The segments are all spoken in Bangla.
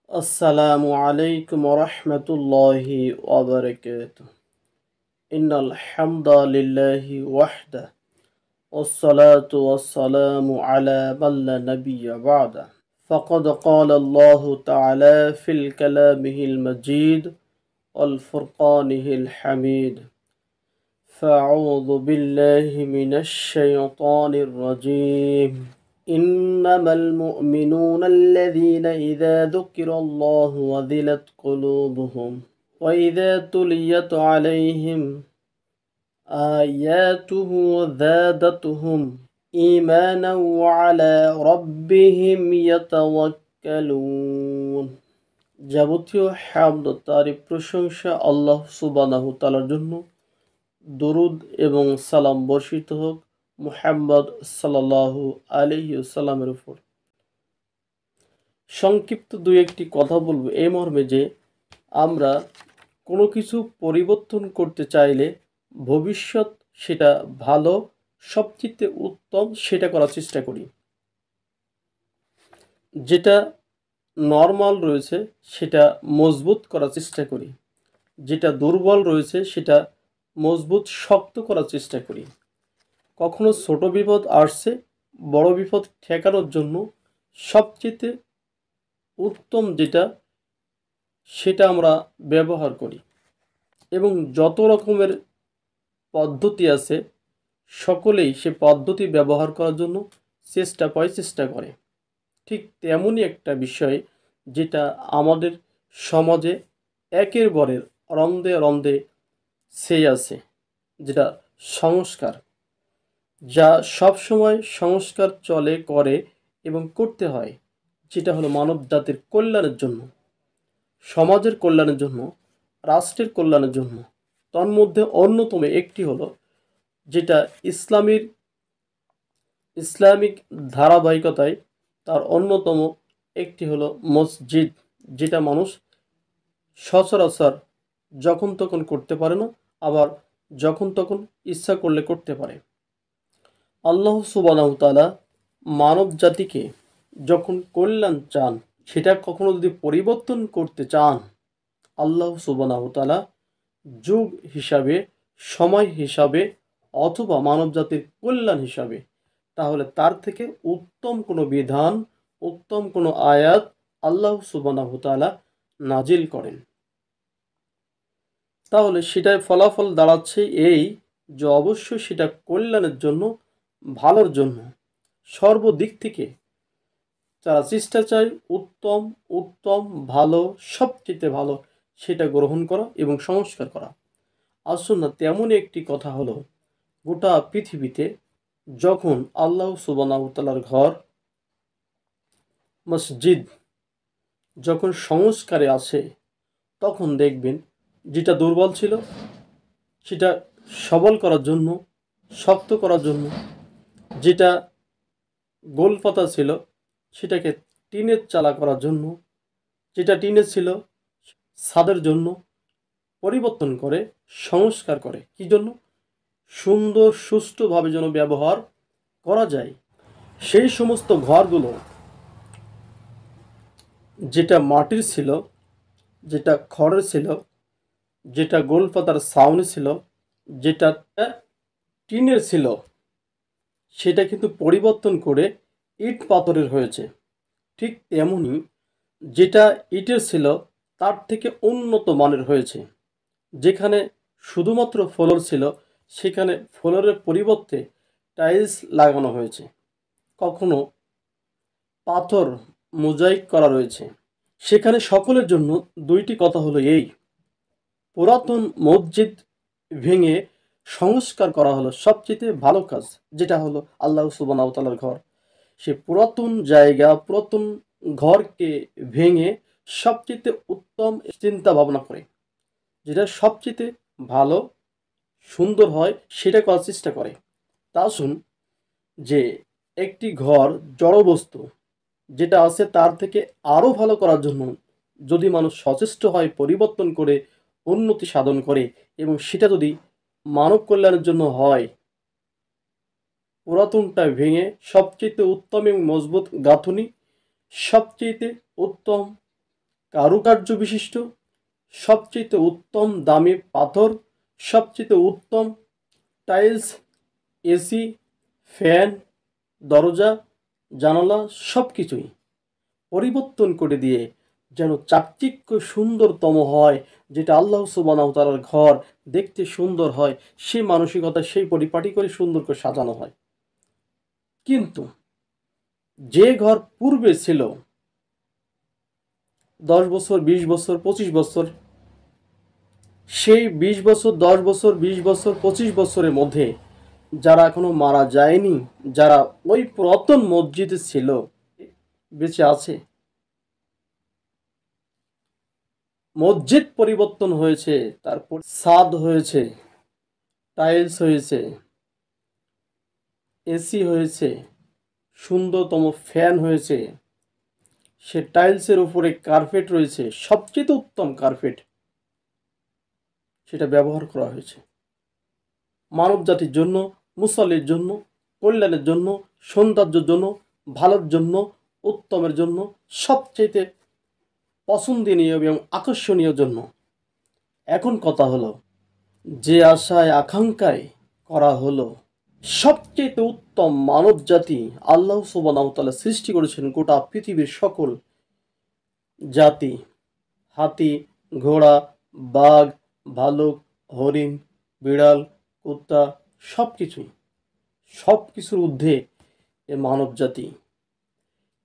السلام عليكم ورحمة الله وبركاته. إن الحمد لله وحده والصلاة والسلام على من لا نبي بعده. فقد قال الله تعالى في الكلامه المجيد والفرقانه الحميد. فأعوذ بالله من الشيطان الرجيم. إنما المؤمنون الذين إذا ذكر الله وذلت قلوبهم وإذا تليت عليهم آياته زادتهم إيمانا وعلى ربهم يتوكلون. যাবতীয় হামদ তারিফ প্রশংসা আল্লাহ সুবহানাহু তাআলার জন্য। দরুদ এবং সালাম বর্ষিত হোক মুহাম্মদ সাল্লাল্লাহু আলাইহি ওয়াসাল্লামের উপর। সংক্ষিপ্ত দুই একটি কথা বলবো এই মর্মে যে আমরা কোনো কিছু পরিবর্তন করতে চাইলে ভবিষ্যৎ সেটা ভালো, সবচেয়ে উত্তম সেটা করার চেষ্টা করি। যেটা নর্মাল রয়েছে সেটা মজবুত করার চেষ্টা করি, যেটা দুর্বল রয়েছে সেটা মজবুত শক্ত করার চেষ্টা করি। কখনো ছোট বিপদ আসছে, বড় বিপদ ঠেকানোর জন্য সবচেয়ে উত্তম যেটা সেটা আমরা ব্যবহার করি এবং যত রকমের পদ্ধতি আছে সকলেই সে পদ্ধতি ব্যবহার করার জন্য চেষ্টা করে। ঠিক তেমনই একটা বিষয় যেটা আমাদের সমাজে একের পরের রন্ধে রন্ধে ছেয়ে আছে, যেটা সংস্কার, যা সবসময় সংস্কার চলে করে এবং করতে হয়, যেটা হলো মানব জাতির কল্যাণের জন্য, সমাজের কল্যাণের জন্য, রাষ্ট্রের কল্যাণের জন্য। তন্মধ্যে অন্যতম একটি হলো যেটা ইসলামিক ধারাবাহিকতায় তার অন্যতম একটি হলো মসজিদ, যেটা মানুষ সচরাচর যখন তখন করতে পারে না, আবার যখন তখন ইচ্ছা করলে করতে পারে। আল্লাহ সুবহানাহু তাআলা মানব জাতিকে যখন কল্যাণ চান, সেটা কখনো যদি পরিবর্তন করতে চান, আল্লাহ সুবহানাহু তাআলা যুগ হিসাবে, সময় হিসাবে অথবা মানব জাতির কল্যাণ হিসাবে, তাহলে তার থেকে উত্তম কোনো বিধান, উত্তম কোনো আয়াত আল্লাহ সুবহানাহু তাআলা নাজিল করেন। তাহলে সেটার ফলাফল দাঁড়াচ্ছে এই যে অবশ্যই সেটা কল্যাণের জন্য, ভালোর জন্য, সর্বদিক থেকে যারা চেষ্টা চায় উত্তম উত্তম ভালো, সবচেয়ে ভালো সেটা গ্রহণ করা এবং সংস্কার করা। আসুন না, তেমনই একটি কথা হলো গোটা পৃথিবীতে যখন আল্লাহ সুবহানাহু তাআলার ঘর মসজিদ যখন সংস্কারে আসে, তখন দেখবেন যেটা দুর্বল ছিল সেটা সবল করার জন্য, শক্ত করার জন্য, যেটা গোল পাতা ছিল সেটাকে টিনের চালা করার জন্য, যেটা টিনের ছিল ছাদের জন্য পরিবর্তন করে, সংস্কার করে। কি জন্য? সুন্দর সুষ্ঠুভাবে যেন ব্যবহার করা যায়। সেই সমস্ত ঘরগুলো যেটা মাটির ছিল, যেটা খড়ের ছিল, যেটা গোল পাতার ছাউনি ছিল, যেটা টিনের ছিল, সেটা কিন্তু পরিবর্তন করে ইট পাথরের হয়েছে। ঠিক তেমনি যেটা ইটের ছিল তার থেকে উন্নত মানের হয়েছে। যেখানে শুধুমাত্র ফ্লোর ছিল সেখানে ফ্লোরের পরিবর্তে টাইলস লাগানো হয়েছে, কখনো পাথর মোজাইক করা রয়েছে। সেখানে সকলের জন্য দুইটি কথা হলো এই, পুরাতন মসজিদ ভেঙে সংস্কার করা হলো সবচেয়ে ভালো কাজ, যেটা হলো আল্লাহ সুবহানাহু তাআলার ঘর। সে পুরাতন জায়গা, পুরাতন ঘরকে ভেঙে সবচেয়ে উত্তম চিন্তা ভাবনা করে যেটা সবচেয়ে ভালো সুন্দর হয় সেটা করার চেষ্টা করে। তা শুন যে একটি ঘর জড় বস্তু যেটা আছে তার থেকে আরও ভালো করার জন্য যদি মানুষ সচেষ্ট হয়, পরিবর্তন করে উন্নতি সাধন করে এবং সেটা যদি মানব কল্যাণের জন্য হয়, পুরাতনটা ভেঙে সবচেয়ে উত্তম এবং মজবুত গাঁথুনি, সবচেয়ে উত্তম কারুকার্য বিশিষ্ট, সবচেয়ে উত্তম দামি পাথর, সবচেয়ে উত্তম টাইলস, এসি, ফ্যান, দরজা, জানালা সব কিছুই পরিবর্তন করে দিয়ে যেন চাকচিক্য সুন্দরতম হয়, যেটা আল্লাহ সুবহানাহু ওয়া তাআলার ঘর দেখতে সুন্দর হয়, সেই মানসিকতা সেই পরিপাটি করে সুন্দর করে সাজানো হয়। কিন্তু যে ঘর পূর্বে ছিল 10 বছর, 20 বছর, 25 বছর, সেই 20 বছর, 10 বছর, 20 বছর, 25 বছরের মধ্যে যারা এখনো মারা যায়নি, যারা ওই পুরাতন মসজিদে ছিল, বেঁচে আছে। মসজিদ পরিবর্তন হয়েছে, তারপর ছাদ হয়েছে, টাইলস হয়েছে, এসি হয়েছে, সুন্দরতম ফ্যান হয়েছে, সে টাইলসের উপরে কার্পেট রয়েছে, সবচেয়ে উত্তম কার্পেট, সেটা ব্যবহার করা হয়েছে মানব জাতির জন্য, মুসল্লির জন্য, কল্যাণের জন্য, সৌন্দর্যের জন্য, ভালোর জন্য, উত্তমের জন্য, সবচেয়ে পছন্দনীয় এবং আকর্ষণীয় জন্য। এখন কথা হলো, যে আশায় আকাঙ্ক্ষায় করা হলো, সবচেয়ে উত্তম মানব জাতি আল্লাহ সুবহানাহু ওয়া তাআলা সৃষ্টি করেছেন গোটা পৃথিবীর সকল জাতি, হাতি, ঘোড়া, বাঘ, ভালুক, হরিণ, বিড়াল, কুত্তা, সব কিছুই, সব কিছুর ঊর্ধ্বে এ মানব জাতি।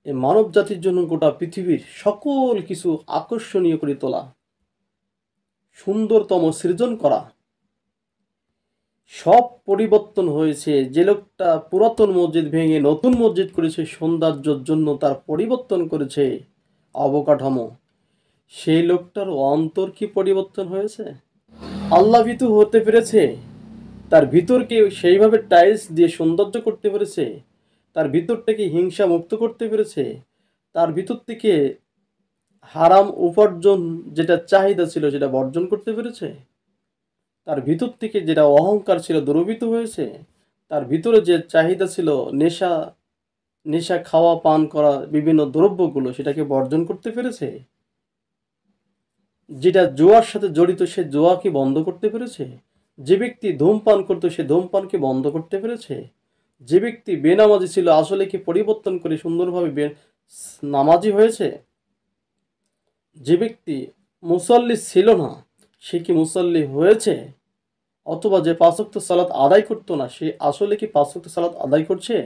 এ মানব জাতির জন্য গোটা পৃথিবীর সকল কিছু আকর্ষণীয় করে তোলা, সুন্দরতম সৃজন করা, সব পরিবর্তন হয়েছে। যে লোকটা পুরাতন মসজিদ ভেঙে নতুন মসজিদ করেছে সৌন্দর্যের জন্য, তার পরিবর্তন করেছে অবকাঠামো, সেই লোকটার অন্তর কি পরিবর্তন হয়েছে? আল্লাহ ভীতু হতে পেরেছে, তার ভিতরকে সেইভাবে টাইলস দিয়ে সৌন্দর্য করতে পেরেছে, তার ভিতরটাকে হিংসা মুক্ত করতে পেরেছে, তার ভিতর থেকে হারাম উপার্জন যেটা চাহিদা ছিল সেটা বর্জন করতে পেরেছে, তার ভিতর থেকে যেটা অহংকার ছিল দূরীভূত হয়েছে, তার ভিতরে যে চাহিদা ছিল নেশা, নেশা খাওয়া পান করা বিভিন্ন দ্রব্যগুলো সেটাকে বর্জন করতে পেরেছে, যেটা জুয়ার সাথে জড়িত সে জুয়াকে বন্ধ করতে পেরেছে, যে ব্যক্তি ধূমপান করতো সে ধূমপানকে বন্ধ করতে পেরেছে, যে ব্যক্তি বেনামাজি ছিল আসলে কি পরিবর্তন করে সুন্দরভাবে নামাজি হয়েছে, যে ব্যক্তি মুসল্লি ছিল না সে কি মুসল্লি হয়েছে, অথবা যে 5 ওয়াক্ত সালাত আদায় করতো না সে আসলে কি 5 ওয়াক্ত সালাত আদায় করছে,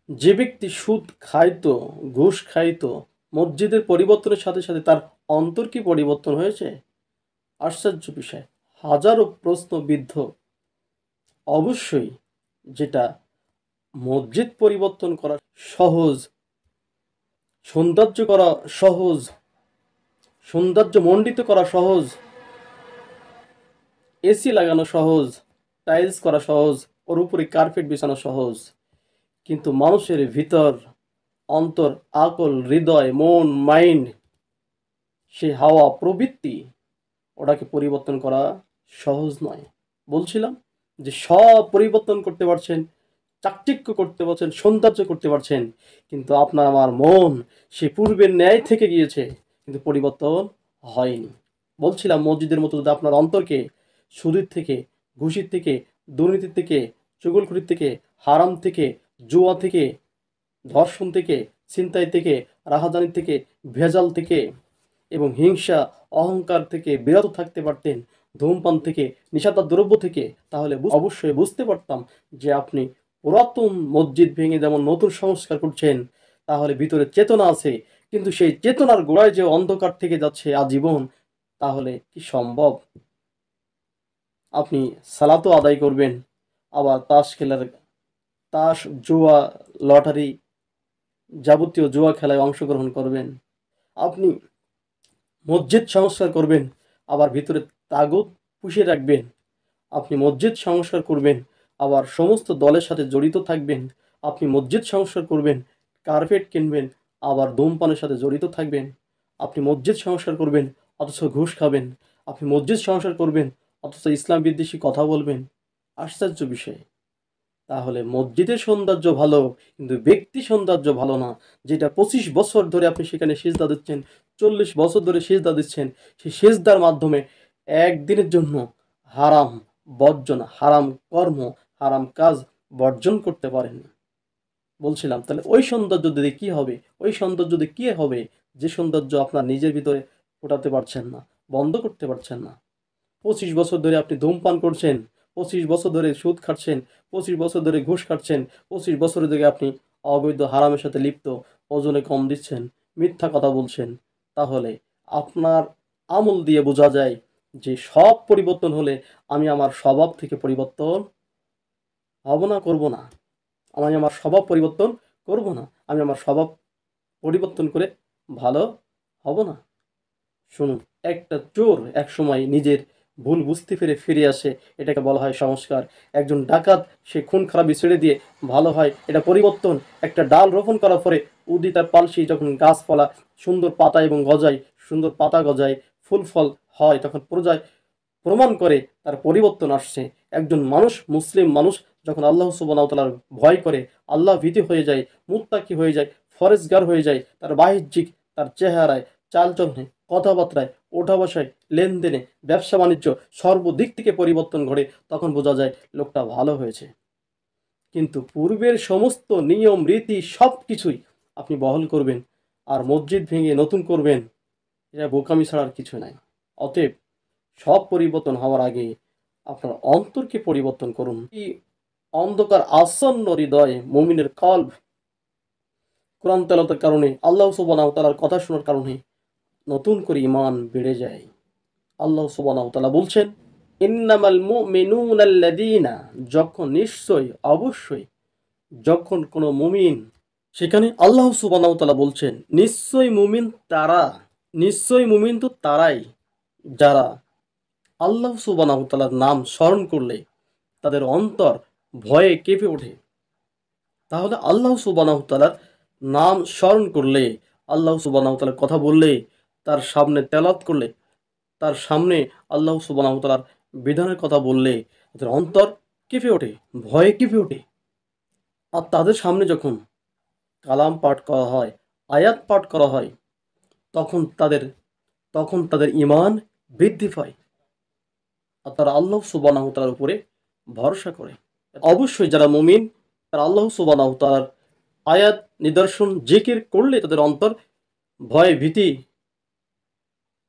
যে ব্যক্তি সুদ খাইতো, ঘুষ খাইতো, মসজিদের পরিবর্তনের সাথে সাথে তার অন্তর কি পরিবর্তন হয়েছে? আশ্চর্য বিষয়, হাজারো প্রশ্নবিদ্ধ। অবশ্যই যেটা মসজিদ পরিবর্তন করা সহজ, সৌন্দর্য করা সহজ, সৌন্দর্য মণ্ডিত করা সহজ, এসি লাগানো সহজ, টাইলস করা সহজ, ওর উপরে কার্পেট বিছানো সহজ, কিন্তু মানুষের ভিতর, অন্তর, আকল, হৃদয়, মন, মাইন্ড, সে হাওয়া প্রবৃত্তি, ওটাকে পরিবর্তন করা সহজ নয়। বলছিলাম যে সব পরিবর্তন করতে পারছেন, চাকচিক্য করতে পারছেন, সৌন্দর্য করতে পারছেন, কিন্তু আপনার আমার মন সে পূর্বের ন্যায় থেকে গিয়েছে, কিন্তু পরিবর্তন হয়নি। বলছিলাম মসজিদের মতো যদি আপনার অন্তরকে সুদের থেকে, ঘুষির থেকে, দুর্নীতির থেকে, চুগলখড়ির থেকে, হারাম থেকে, জুয়া থেকে, ধর্ষণ থেকে, ছিনতাই থেকে, রাহাজানি থেকে, ভেজাল থেকে এবং হিংসা অহংকার থেকে বিরত থাকতে পারতেন, ধূমপান থেকে, নিশাদার দ্রব্য থেকে, তাহলে অবশ্যই বুঝতে পারতাম যে আপনি পুরাতন মসজিদ ভেঙে যেমন নতুন সংস্কার করছেন, তাহলে ভিতরে চেতনা আছে, কিন্তু সেই চেতনার গোড়ায় যে অন্ধকার থেকে যাচ্ছে আজীবন, তাহলে কি সম্ভব? আপনি সালাতও আদায় করবেন, আবার তাস খেলার, তাস, জুয়া, লটারি, যাবতীয় জুয়া খেলায় অংশগ্রহণ করবেন, আপনি মসজিদ সংস্কার করবেন, আবার ভিতরে তাগুত পুষে রাখবেন, আপনি মসজিদ সংস্কার করবেন, আবার সমস্ত দলের সাথে জড়িত থাকবেন, আপনি মসজিদ সংস্কার করবেন, কার্পেট কিনবেন, আবার ধূমপানের সাথে জড়িত থাকবেন, আপনি মসজিদ সংস্কার করবেন অথচ ঘুষ খাবেন, আপনি মসজিদ সংস্কার করবেন অথচ ইসলাম বিদ্বেষী কথা বলবেন। আশ্চর্য বিষয়। তাহলে মসজিদের সৌন্দর্য ভালো, কিন্তু ব্যক্তি সৌন্দর্য ভালো না। যেটা 25 বছর ধরে আপনি সেখানে সিজদা দিচ্ছেন, 40 বছর ধরে সিজদা দিচ্ছেন, সেই সিজদার মাধ্যমে একদিনের জন্য হারাম বর্জন, হারাম কর্ম, হারাম কাজ বর্জন করতে পারেন না। বলছিলাম তাহলে ওই সৌন্দর্য দিয়ে কি হবে? ওই সৌন্দর্য দিয়ে কি হবে যে সৌন্দর্য আপনার নিজের ভিতরে ফোটাতে পারছেন না, বন্ধ করতে পারছেন না। 25 বছর ধরে আপনি ধূমপান করছেন, 25 বছর ধরে সুদ খাচ্ছেন, 25 বছর ধরে ঘুষ খাচ্ছেন, 25 বছর ধরে আপনি অবৈধ হারামের সাথে লিপ্ত, ওজনে কম দিচ্ছেন, মিথ্যা কথা বলছেন। তাহলে আপনার আমল দিয়ে বোঝা যায় যে সব পরিবর্তন হলে আমি আমার স্বভাব থেকে পরিবর্তন হব না, করব না। আমি আমার স্বভাব পরিবর্তন করব না। আমি আমার স্বভাব পরিবর্তন করে ভালো হব না। শুনুন, একটা চোর একসময় নিজের ভুল বুঝতে পেরে ফিরে আসে, এটাকে বলা হয় সংস্কার। একজন ডাকাত সে খুন খারাপি ছেড়ে দিয়ে ভালো হয়, এটা পরিবর্তন। একটা ডাল রোপণ করার পরে উদিত আর পালসি যখন গাছপালা সুন্দর পাতা এবং গজায়, সুন্দর পাতা গজায়, ফুল ফল হয়, তখন প্রমাণ করে তার পরিবর্তন আসছে। একজন মানুষ, মুসলিম মানুষ যখন আল্লাহ সুবহানাহু ওয়া তাআলার ভয় করে, আল্লাহ ভীতি হয়ে যায়, মুত্তাকি হয়ে যায়, ফরেজগার হয়ে যায়, তার বাহ্যিক, তার চেহারায়, চালচলনে, কথাবার্তায়, ওঠা বসায়, লেনদেনে, ব্যবসা বাণিজ্য সর্বদিক থেকে পরিবর্তন ঘটে, তখন বোঝা যায় লোকটা ভালো হয়েছে। কিন্তু পূর্বের সমস্ত নিয়ম রীতি সব কিছুই আপনি বহাল করবেন আর মসজিদ ভেঙে নতুন করবেন, এটা বোকামি ছাড়ার কিছু নাই। অতএব সব পরিবর্তন হওয়ার আগে আপনার অন্তরকে পরিবর্তন করুন। এই অন্ধকার আসন্ন হৃদয়ে মুমিনের কলব কোরআন তেলাওয়াতের কারণে, আল্লাহ সুবহানাহু ওয়া তাআলার কথা শোনার কারণে নতুন করে ঈমান বেড়ে যায়। আল্লাহ সুবহানাহু ওয়া তাআলা বলছেন, ইন্নামাল মুমিনুনা আল্লাযীনা, যখন নিশ্চয়ই অবশ্যই, যখন কোনো মুমিন, সেখানে আল্লাহ সুবহানাহু ওয়া তাআলা বলছেন নিশ্চয়ই মুমিন তারা, নিশ্চয়ই মুমিন তো তারাই যারা আল্লাহ সুবহানাহু ওয়া তাআলার নাম স্মরণ করলে তাদের অন্তর ভয়ে কেঁপে ওঠে। তাহলে আল্লাহ সুবহানাহু ওয়া তাআলার নাম স্মরণ করলে, আল্লাহ সুবহানাহু ওয়া তাআলার কথা বললে, তার সামনে তেলাওয়াত করলে, তার সামনে আল্লাহ সুবহানাহু ওয়া তাআলার বিধানের কথা বললে তাদের অন্তর কেঁপে ওঠে, ভয়ে কেঁপে ওঠে। আর তাদের সামনে যখন কালাম পাঠ করা হয়, আয়াত পাঠ করা হয়, তখন তাদের ঈমান বৃদ্ধি পায় আর তারা আল্লাহ সুবহানাহু ওয়া তাআলার উপরে ভরসা করে। অবশ্যই যারা মুমিন তারা আল্লাহ সুবহানাহু ওয়া তাআলার আয়াত, নিদর্শন, জিকির করলে তাদের অন্তর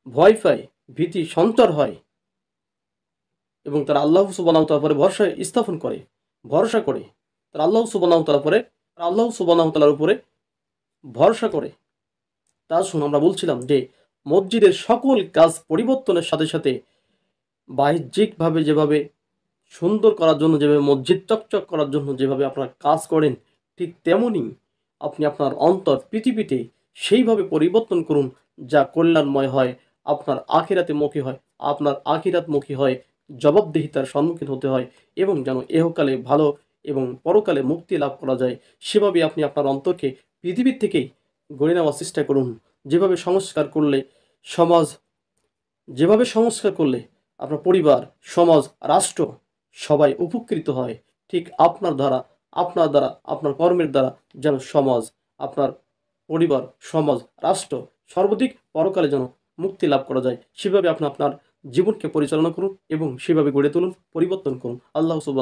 ভয় পায়, ভীতি সঞ্চার হয় এবং তারা আল্লাহ সুবহানাহু ওয়া তাআলার উপরে ভরসা করে তারা আল্লাহ সুবহানাহু ওয়া তাআলার উপরে ভরসা করে। তা শুনুন, আমরা বলছিলাম যে মসজিদের সকল কাজ পরিবর্তনের সাথে সাথে বাহ্যিকভাবে যেভাবে সুন্দর করার জন্য, যেভাবে মসজিদ চকচক করার জন্য যেভাবে আপনারা কাজ করেন, ঠিক তেমনই আপনি আপনার অন্তর পৃথিবীতে সেইভাবে পরিবর্তন করুন যা কল্যাণময় হয়, আপনার আখিরাতমুখী হয়, জবাবদিহিতার সম্মুখীন হতে হয় এবং যেন এহকালে ভালো এবং পরকালে মুক্তি লাভ করা যায়। সেভাবে আপনি আপনার অন্তরকে পৃথিবীর থেকেই গড়ে নেওয়ার চেষ্টা করুন। যেভাবে সংস্কার করলে সমাজ, যেভাবে সংস্কার করলে আপনার পরিবার, সমাজ, রাষ্ট্র সবাই উপকৃত হয়, ঠিক আপনার কর্মের দ্বারা যেন সমাজ, আপনার পরিবার, সমাজ, রাষ্ট্র সর্বাধিক পরকালে যেন মুক্তি লাভ করা যায়, সেভাবে আপনি আপনার জীবনকে পরিচালনা করুন এবং সেভাবে গড়ে তুলুন, পরিবর্তন করুন। আল্লাহ সুবহানাহু